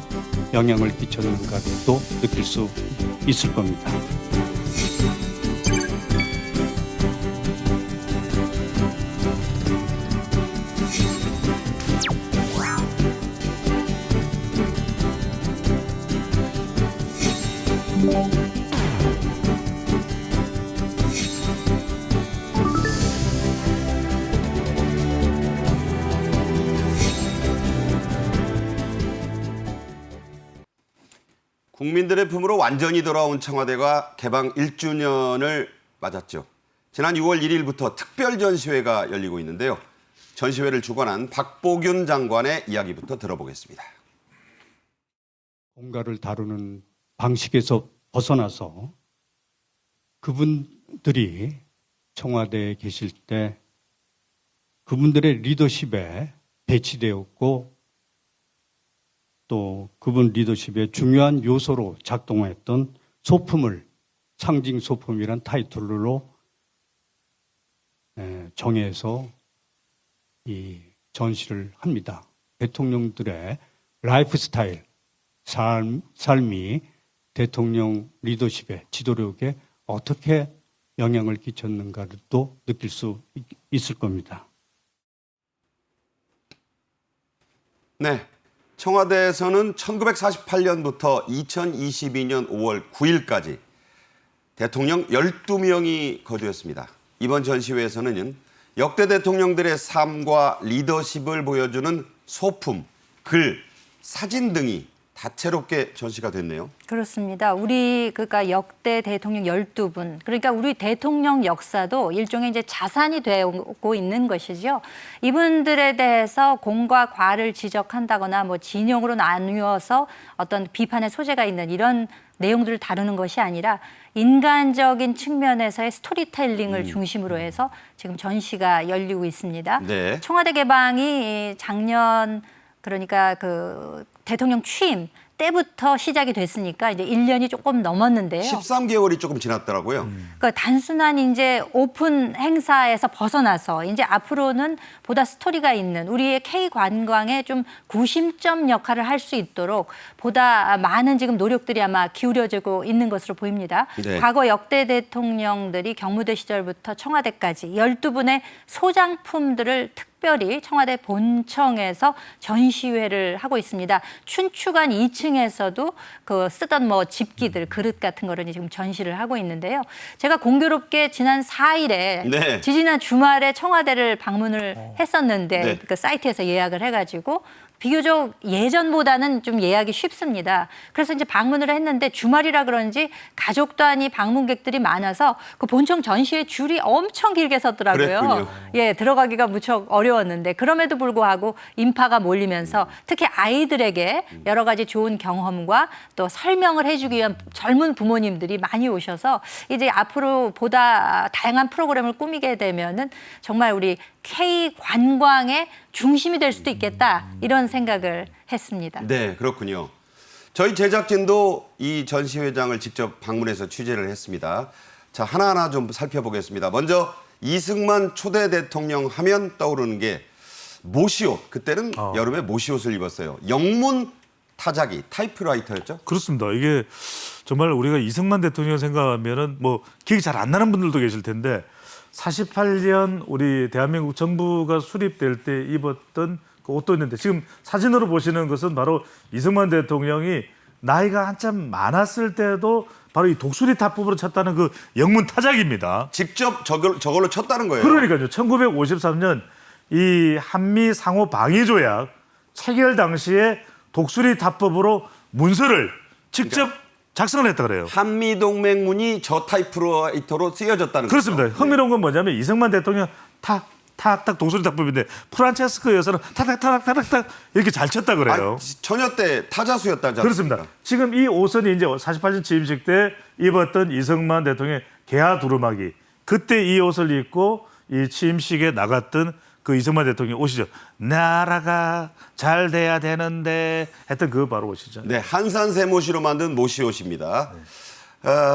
영향을 끼쳤는가도 느낄 수 있을 겁니다. 국민들의 품으로 완전히 돌아온 청와대가 개방 1주년을 맞았죠. 지난 6월 1일부터 특별 전시회가 열리고 있는데요. 전시회를 주관한 박보균 장관의 이야기부터 들어보겠습니다. 뭔가를 다루는 방식에서 벗어나서 그분들이 청와대에 계실 때 그분들의 리더십에 배치되었고 또 그분 리더십의 중요한 요소로 작동했던 소품을 상징 소품이란 타이틀로 정해서 이 전시를 합니다. 대통령들의 라이프 스타일, 삶이 대통령 리더십에, 지도력에 어떻게 영향을 끼쳤는가를 또 느낄 수 있을 겁니다. 네. 청와대에서는 1948년부터 2022년 5월 9일까지 대통령 12명이 거주했습니다. 이번 전시회에서는 역대 대통령들의 삶과 리더십을 보여주는 소품, 글, 사진 등이 다채롭게 전시가 됐네요. 그렇습니다. 그러니까 역대 대통령 12분, 그러니까 우리 대통령 역사도 일종의 이제 자산이 되고 있는 것이죠. 이분들에 대해서 공과 과를 지적한다거나 뭐 진영으로 나누어서 어떤 비판의 소재가 있는 이런 내용들을 다루는 것이 아니라 인간적인 측면에서의 스토리텔링을 중심으로 해서 지금 전시가 열리고 있습니다. 네. 청와대 개방이 작년 그러니까 그 대통령 취임 때부터 시작이 됐으니까 이제 1년이 조금 넘었는데요. 13개월이 조금 지났더라고요. 그러니까 단순한 이제 오픈 행사에서 벗어나서 이제 앞으로는 보다 스토리가 있는 우리의 K 관광에 좀 구심점 역할을 할 수 있도록 보다 많은 지금 노력들이 아마 기울여지고 있는 것으로 보입니다. 네. 과거 역대 대통령들이 경무대 시절부터 청와대까지 12분의 소장품들을 특별히 청와대 본청에서 전시회를 하고 있습니다. 춘추관 2층에서도 그 쓰던 뭐 집기들, 그릇 같은 거를 지금 전시를 하고 있는데요. 제가 공교롭게 지난 4일에 네. 지지난 주말에 청와대를 방문을 했었는데 네. 그 사이트에서 예약을 해가지고 비교적 예전보다는 좀 예약이 쉽습니다. 그래서 이제 방문을 했는데 주말이라 그런지 가족 단위 방문객들이 많아서 그 본청 전시회 줄이 엄청 길게 섰더라고요. 그랬군요. 예, 들어가기가 무척 어려웠는데 그럼에도 불구하고 인파가 몰리면서 특히 아이들에게 여러 가지 좋은 경험과 또 설명을 해주기 위한 젊은 부모님들이 많이 오셔서 이제 앞으로 보다 다양한 프로그램을 꾸미게 되면은 정말 우리 K 관광의 중심이 될 수도 있겠다 이런 생각을 했습니다. 네, 그렇군요. 저희 제작진도 이 전시회장을 직접 방문해서 취재를 했습니다. 자, 하나하나 좀 살펴보겠습니다. 먼저 이승만 초대 대통령 하면 떠오르는 게 모시옷. 그때는 여름에 모시옷을 입었어요. 영문 타자기, 타이프라이터였죠? 그렇습니다. 이게 정말 우리가 이승만 대통령 생각하면은 뭐 기억이 잘 안 나는 분들도 계실 텐데 48년 우리 대한민국 정부가 수립될 때 입었던 그 옷도 있는데 지금 사진으로 보시는 것은 바로 이승만 대통령이 나이가 한참 많았을 때도 바로 이 독수리 타법으로 쳤다는 그 영문 타작입니다. 직접 저걸로 쳤다는 거예요. 그러니까요. 1953년 이 한미 상호 방위 조약 체결 당시에 독수리 타법으로 문서를 직접 작성을 했다 그래요. 한미동맹문이 저 타이프라이터로 쓰여졌다는 그렇습니다. 거죠. 흥미로운 건 뭐냐면 이승만 대통령 탁탁 독수리 타법인데 프란체스코 여사는 탁탁탁탁탁 이렇게 잘 쳤다 그래요. 전혀 때 타자수였다지 않습니까? 그렇습니다. 지금 이 옷은 이제 48년 취임식 때 입었던 이승만 대통령의 개화 두루마기. 그때 이 옷을 입고 이 취임식에 나갔던 그 이승만 대통령 옷이죠. 나라가 잘 돼야 되는데 했던 그 바로 옷이죠. 네, 한산 세모시로 만든 모시옷입니다.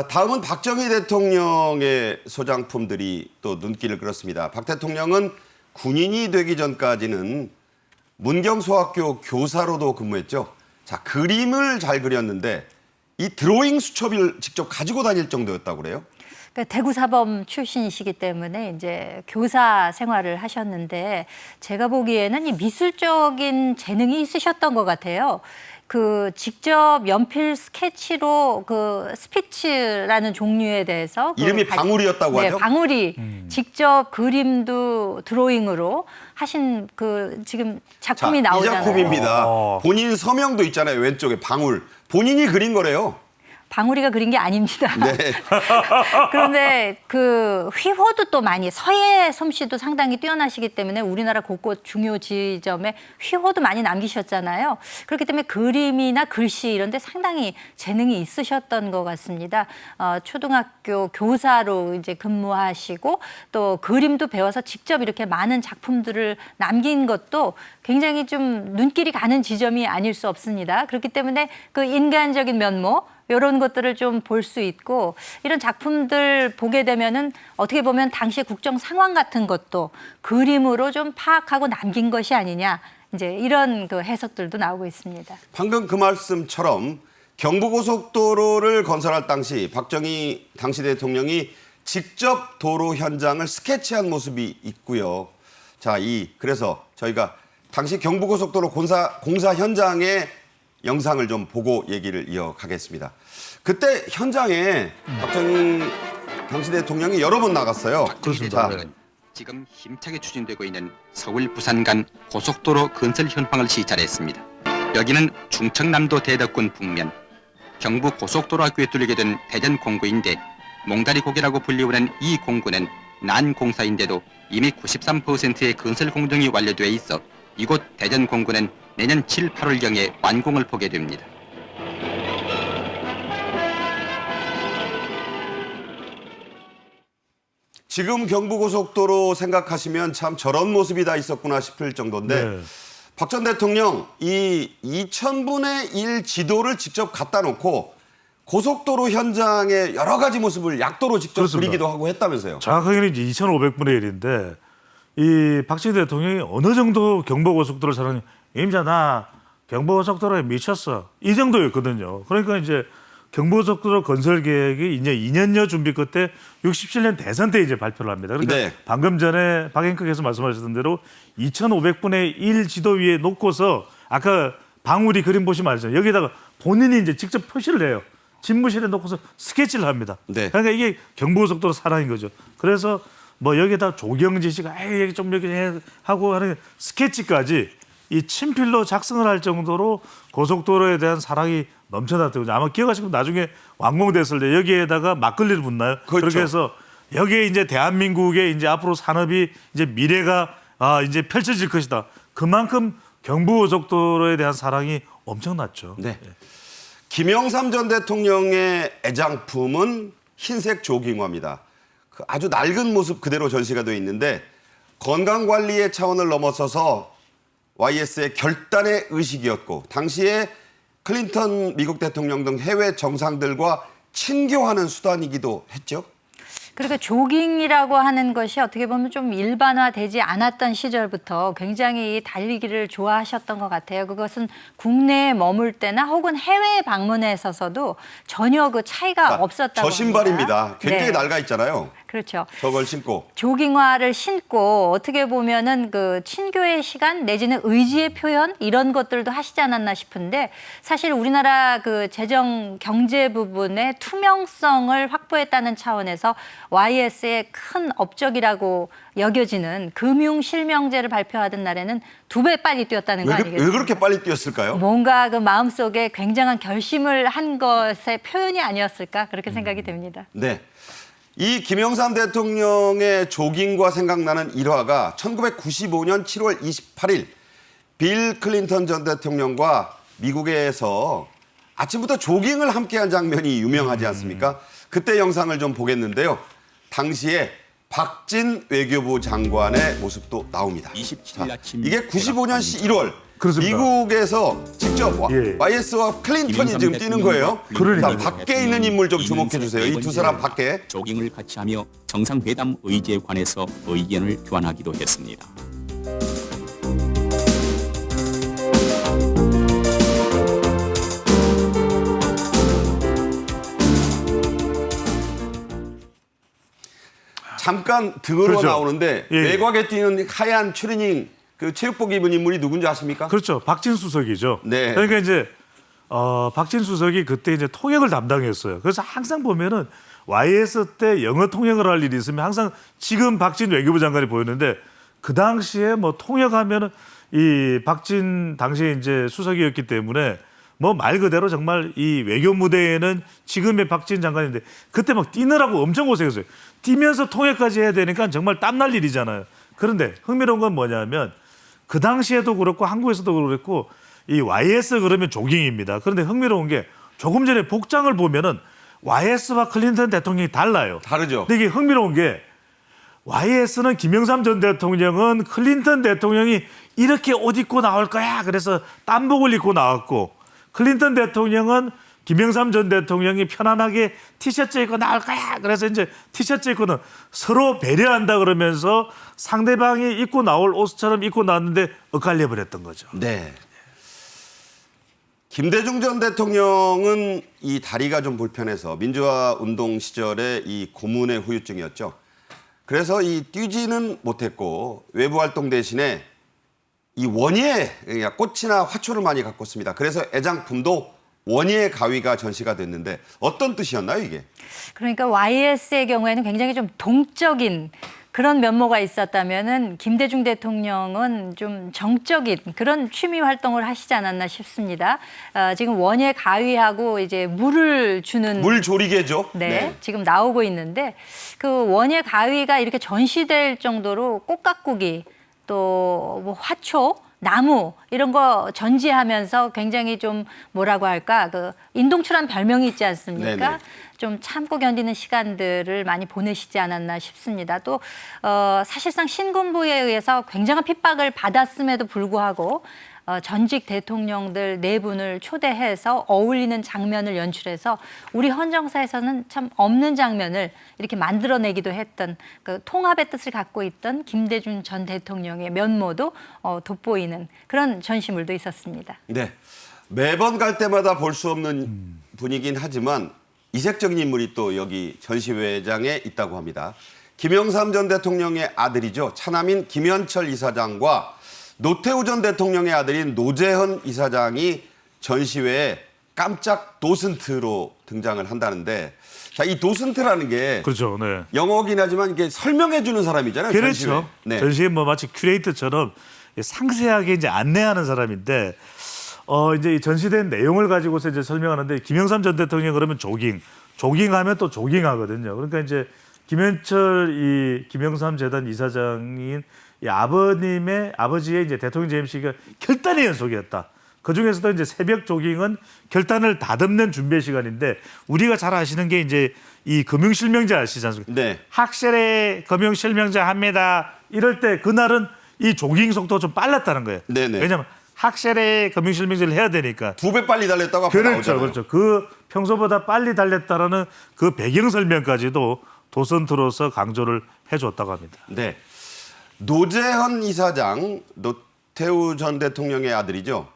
다음은 박정희 대통령의 소장품들이 또 눈길을 끌었습니다. 박 대통령은 군인이 되기 전까지는 문경소학교 교사로도 근무했죠. 자, 그림을 잘 그렸는데 이 드로잉 수첩을 직접 가지고 다닐 정도였다고 그래요? 그러니까 대구사범 출신이시기 때문에 이제 교사 생활을 하셨는데 제가 보기에는 이 미술적인 재능이 있으셨던 것 같아요. 그 직접 연필 스케치로 그 스피치라는 종류에 대해서 이름이 방울이었다고 네, 하죠? 방울이 직접 그림도 드로잉으로 하신 그 지금 작품이 자, 이 나오잖아요. 작품입니다. 본인 서명도 있잖아요. 왼쪽에 방울. 본인이 그린 거래요. 방울이가 그린 게 아닙니다. 네. 그런데 그 휘호도 또 많이 서예 솜씨도 상당히 뛰어나시기 때문에 우리나라 곳곳 중요 지점에 휘호도 많이 남기셨잖아요. 그렇기 때문에 그림이나 글씨 이런 데 상당히 재능이 있으셨던 것 같습니다. 초등학교 교사로 이제 근무하시고 또 그림도 배워서 직접 이렇게 많은 작품들을 남긴 것도 굉장히 좀 눈길이 가는 지점이 아닐 수 없습니다. 그렇기 때문에 그 인간적인 면모 이런 것들을 좀 볼 수 있고 이런 작품들 보게 되면은 어떻게 보면 당시의 국정 상황 같은 것도 그림으로 좀 파악하고 남긴 것이 아니냐 이제 이런 그 해석들도 나오고 있습니다. 방금 그 말씀처럼 경부고속도로를 건설할 당시 박정희 당시 대통령이 직접 도로 현장을 스케치한 모습이 있고요. 자, 그래서 저희가 당시 경부고속도로 공사 현장의 영상을 좀 보고 얘기를 이어가겠습니다. 그때 현장에 박정희 당시 대통령이 여러 번 나갔어요. 그렇습니다. 지금 힘차게 추진되고 있는 서울 부산 간 고속도로 건설 현황을 시찰했습니다. 여기는 충청남도 대덕군 북면 경부 고속도로학교에 뚫리게 된 대전 공구인데 몽다리 고개라고 불리우는 이 공구는 난공사인데도 이미 93%의 건설 공정이 완료돼 있어 이곳 대전 공구는 내년 7, 8월경에 완공을 보게 됩니다. 지금 경부고속도로 생각하시면 참 저런 모습이 다 있었구나 싶을 정도인데 네. 박 전 대통령 이 2000분의 1 지도를 직접 갖다 놓고 고속도로 현장의 여러 가지 모습을 약도로 직접 그렇습니다. 그리기도 하고 했다면서요. 정확하게는 이제 2,500분의 1인데 이 박정희 대통령이 어느 정도 경부고속도로를 사랑해 임자 나 경부고속도로에 미쳤어 이 정도였거든요. 그러니까 이제 경부고속도로 건설 계획이 이제 2년여 준비 끝에 67년 대선 때 이제 발표를 합니다. 그러니까 네. 방금 전에 박앵커께서 말씀하셨던 대로 2,500분의 1 지도 위에 놓고서 아까 방울이 그림 보시면 알죠. 여기다가 본인이 이제 직접 표시를 해요. 집무실에 놓고서 스케치를 합니다. 네. 그러니까 이게 경부고속도로 사랑인 거죠. 그래서 뭐 여기다 조경지 씨가 여기 좀 이렇게 하고 하는 스케치까지 이 친필로 작성을 할 정도로 고속도로에 대한 사랑이 넘쳐났거든요. 아마 기억하시면 나중에 완공됐을 때 여기에다가 막걸리를 붓나요? 그렇죠. 그렇게 해서 여기에 이제 대한민국의 이제 앞으로 산업이 이제 미래가 이제 펼쳐질 것이다. 그만큼 경부고속도로에 대한 사랑이 엄청났죠. 네. 김영삼 전 대통령의 애장품은 흰색 조깅화입니다. 그 아주 낡은 모습 그대로 전시가 되어 있는데 건강관리의 차원을 넘어서서 YS의 결단의 의식이었고 당시에 클린턴 미국 대통령 등 해외 정상들과 친교하는 수단이기도 했죠. 그리고 조깅이라고 하는 것이 어떻게 보면 좀 일반화되지 않았던 시절부터 굉장히 달리기를 좋아하셨던 것 같아요. 그것은 국내에 머물 때나 혹은 해외 방문에 있어서도 전혀 그 차이가 없었다고 저 신발입니다. 합니다. 굉장히 네. 낡아 있잖아요. 그렇죠. 저걸 신고. 조깅화를 신고 어떻게 보면은 그 친교의 시간 내지는 의지의 표현 이런 것들도 하시지 않았나 싶은데 사실 우리나라 그 재정 경제 부분의 투명성을 확보했다는 차원에서 YS의 큰 업적이라고 여겨지는 금융실명제를 발표하던 날에는 2배 빨리 뛰었다는 거 아니겠습니까? 왜 그렇게 빨리 뛰었을까요? 뭔가 그 마음속에 굉장한 결심을 한 것의 표현이 아니었을까 그렇게 생각이 됩니다. 네. 이 김영삼 대통령의 조깅과 생각나는 일화가 1995년 7월 28일 빌 클린턴 전 대통령과 미국에서 아침부터 조깅을 함께한 장면이 유명하지 않습니까? 그때 영상을 좀 보겠는데요. 당시에 박진 외교부 장관의 모습도 나옵니다. 27일 아침 이게 95년 1월 그렇습니다. 미국에서 직접 예. YS와 클린턴이 지금 뛰는 거예요. 그러니까요. 자, 밖에 있는 인물 좀 주목해 주세요. 이 두 사람 밖에. 조깅을 같이 하며 정상회담 의제에 관해서 의견을 교환하기도 했습니다. 잠깐 등으로 그렇죠. 나오는데 예. 외곽에 뛰는 하얀 추리닝 그 체육복 입은 인물이 누군지 아십니까? 그렇죠. 박진 수석이죠. 네. 그러니까 이제 박진 수석이 그때 이제 통역을 담당했어요. 그래서 항상 보면은 YS 때 영어 통역을 할 일이 있으면 항상 지금 박진 외교부 장관이 보였는데 그 당시에 뭐 통역하면은 이 박진 당시에 이제 수석이었기 때문에 뭐 말 그대로 정말 이 외교 무대에는 지금의 박진 장관인데 그때 막 뛰느라고 엄청 고생했어요. 뛰면서 통역까지 해야 되니까 정말 땀날 일이잖아요. 그런데 흥미로운 건 뭐냐면 그 당시에도 그렇고 한국에서도 그렇고 이 YS 그러면 조깅입니다. 그런데 흥미로운 게 조금 전에 복장을 보면은 YS와 클린턴 대통령이 달라요. 다르죠. 근데 이게 흥미로운 게 YS는 김영삼 전 대통령은 클린턴 대통령이 이렇게 옷 입고 나올 거야. 그래서 땀복을 입고 나왔고 클린턴 대통령은 김영삼 전 대통령이 편안하게 티셔츠 입고 나올 거야. 그래서 이제 티셔츠 입고는 서로 배려한다 그러면서 상대방이 입고 나올 옷처럼 입고 나왔는데 엇갈려 버렸던 거죠. 네. 김대중 전 대통령은 이 다리가 좀 불편해서 민주화 운동 시절에 이 고문의 후유증이었죠. 그래서 이 뛰지는 못했고 외부 활동 대신에 이 원예, 그러니까 꽃이나 화초를 많이 갖고 습니다. 그래서 애장품도 원예 가위가 전시가 됐는데 어떤 뜻이었나요, 이게? 그러니까 YS의 경우에는 굉장히 좀 동적인 그런 면모가 있었다면은 김대중 대통령은 좀 정적인 그런 취미 활동을 하시지 않았나 싶습니다. 지금 원예 가위하고 이제 물을 주는 물조리개죠. 네, 지금 나오고 있는데 그 원예 가위가 이렇게 전시될 정도로 꽃가꾸기 또 뭐 화초, 나무 이런 거 전시하면서 굉장히 좀 뭐라고 할까 그 인동추란 별명이 있지 않습니까? 네네. 좀 참고 견디는 시간들을 많이 보내시지 않았나 싶습니다. 또 사실상 신군부에 의해서 굉장한 핍박을 받았음에도 불구하고 전직 대통령들 네 분을 초대해서 어울리는 장면을 연출해서 우리 헌정사에서는 참 없는 장면을 이렇게 만들어내기도 했던 그 통합의 뜻을 갖고 있던 김대중 전 대통령의 면모도 돋보이는 그런 전시물도 있었습니다. 네. 매번 갈 때마다 볼 수 없는 분이긴 하지만 이색적인 인물이 또 여기 전시회장에 있다고 합니다. 김영삼 전 대통령의 아들이죠. 차남인 김현철 이사장과 노태우 전 대통령의 아들인 노재헌 이사장이 전시회에 깜짝 도슨트로 등장을 한다는데, 자, 이 도슨트라는 게 그렇죠. 네. 영어긴 하지만 이게 설명해 주는 사람이잖아요. 그렇죠. 전시회. 네. 전시회 뭐 마치 큐레이터처럼 상세하게 이제 안내하는 사람인데 이제 이 전시된 내용을 가지고서 이제 설명하는데 김영삼 전 대통령 그러면 조깅하면 또 조깅하거든요. 그러니까 이제 김현철 김영삼 재단 이사장인 이 아버지의 이제 대통령 재임 시기가 결단의 연속이었다. 그 중에서도 이제 새벽 조깅은 결단을 다듬는 준비 시간인데 우리가 잘 아시는 게 이제 이 금융실명제 아시지 않습니까? 네. 확실히 금융실명제 합니다. 이럴 때 그날은 이 조깅 속도가 좀 빨랐다는 거예요. 네네. 왜냐하면 확실히 금융실명제를 해야 되니까. 2배 빨리 달렸다고 앞에 그렇죠, 나오잖아요. 그렇죠. 그 평소보다 빨리 달렸다라는 그 배경 설명까지도 도슨트로서 강조를 해줬다고 합니다. 네. 노재헌 이사장, 노태우 전 대통령의 아들이죠.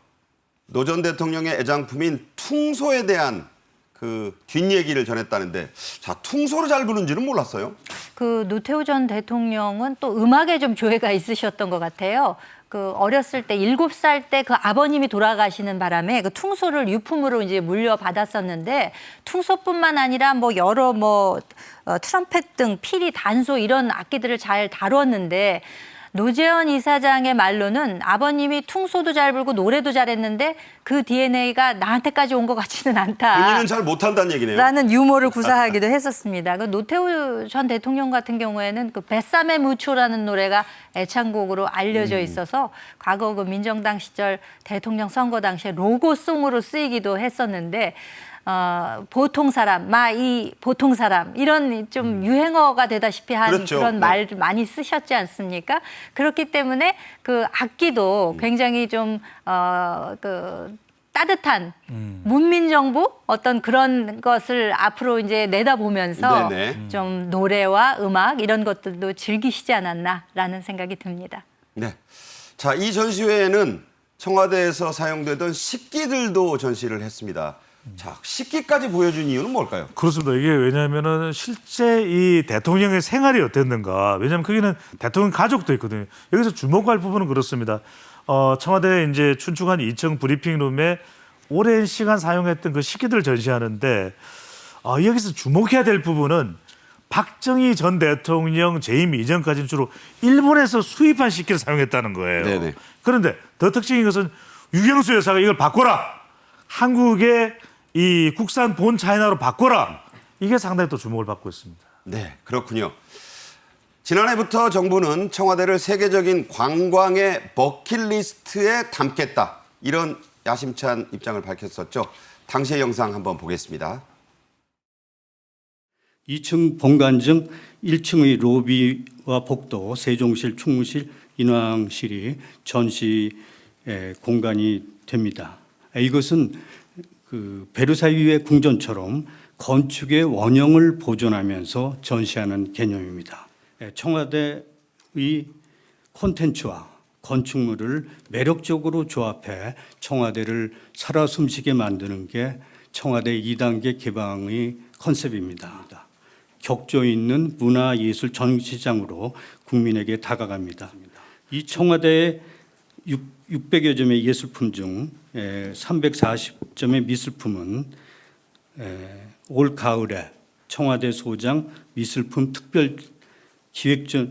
노 전 대통령의 애장품인 퉁소에 대한 그 뒷얘기를 전했다는데, 자, 퉁소를 잘 부는지는 몰랐어요. 그 노태우 전 대통령은 또 음악에 좀 조예가 있으셨던 것 같아요. 그 어렸을 때 7살 때 그 아버님이 돌아가시는 바람에 그 퉁소를 유품으로 이제 물려받았었는데 퉁소뿐만 아니라 뭐 여러 트럼펫 등 피리, 단소 이런 악기들을 잘 다뤘는데 노재헌 이사장의 말로는 아버님이 퉁소도 잘 불고 노래도 잘했는데 그 DNA가 나한테까지 온 것 같지는 않다. 본인은 잘 못한다는 얘기네요. 라는 유머를 구사하기도 했었습니다. 그 노태우 전 대통령 같은 경우에는 그 뱃삼의 무초라는 노래가 애창곡으로 알려져 있어서 과거 그 민정당 시절 대통령 선거 당시에 로고송으로 쓰이기도 했었는데 보통 사람, 이 보통 사람 이런 좀 유행어가 되다시피 한 그렇죠. 그런 네. 말 많이 쓰셨지 않습니까? 그렇기 때문에 그 악기도 굉장히 좀 그 따뜻한 문민정부 어떤 그런 것을 앞으로 이제 내다보면서 네네. 좀 노래와 음악 이런 것들도 즐기시지 않았나라는 생각이 듭니다. 네. 자, 이 전시회에는 청와대에서 사용되던 식기들도 전시를 했습니다. 자, 식기까지 보여준 이유는 뭘까요? 그렇습니다. 이게 왜냐하면은 실제 이 대통령의 생활이 어땠는가. 왜냐하면 거기는 대통령 가족도 있거든요. 여기서 주목할 부분은 그렇습니다. 청와대 이제 춘추관 2층 브리핑룸에 오랜 시간 사용했던 그 식기들을 전시하는데 여기서 주목해야 될 부분은 박정희 전 대통령 재임 이전까지는 주로 일본에서 수입한 식기를 사용했다는 거예요. 네네. 그런데 더 특징인 것은 유경수 여사가 이걸 바꿔라. 한국의 이 국산 본 차이나로 바꿔라. 이게 상당히 또 주목을 받고 있습니다. 네, 그렇군요. 지난해부터 정부는 청와대를 세계적인 관광의 버킷리스트에 담겠다. 이런 야심찬 입장을 밝혔었죠. 당시의 영상 한번 보겠습니다. 2층 본관 중 1층의 로비와 복도, 세종실, 충무실, 인왕실이 전시 공간이 됩니다. 이것은 그 베르사유의 궁전처럼 건축의 원형을 보존하면서 전시하는 개념입니다. 청와대의 콘텐츠와 건축물을 매력적으로 조합해 청와대를 살아 숨쉬게 만드는 게 청와대 2단계 개방의 컨셉입니다. 격조 있는 문화예술 전시장으로 국민에게 다가갑니다. 이 청와대의 600여 점의 예술품 중 340점의 미술품은 올 가을에 청와대 소장 미술품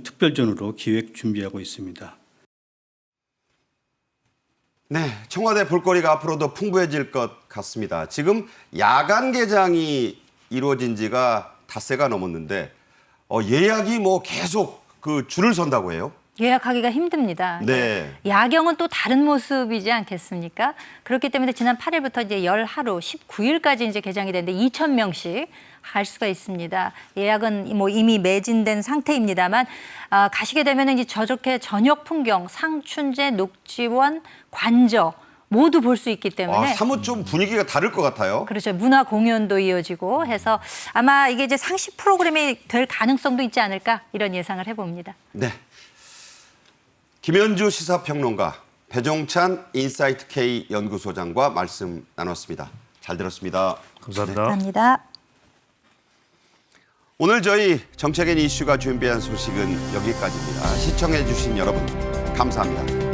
특별전으로 기획 준비하고 있습니다. 네, 청와대 볼거리가 앞으로도 풍부해질 것 같습니다. 지금 야간 개장이 이루어진 지가 닷새가 넘었는데 예약이 뭐 계속 그 줄을 선다고 해요. 예약하기가 힘듭니다. 네. 야경은 또 다른 모습이지 않겠습니까? 그렇기 때문에 지난 8일부터 이제 10하루, 19일까지 이제 개장이 되는데 2,000명씩 할 수가 있습니다. 예약은 뭐 이미 매진된 상태입니다만 가시게 되면 이제 저렇게 저녁 풍경, 상춘제, 녹지원, 관저 모두 볼 수 있기 때문에 사뭇 좀 분위기가 다를 것 같아요. 그렇죠. 문화 공연도 이어지고 해서 아마 이게 이제 상시 프로그램이 될 가능성도 있지 않을까 이런 예상을 해봅니다. 네. 김현주 시사평론가, 배종찬 인사이트 K 연구소장과 말씀 나눴습니다. 잘 들었습니다. 감사합니다. 감사합니다. 오늘 저희 정책인 이슈가 준비한 소식은 여기까지입니다. 시청해 주신 여러분 감사합니다.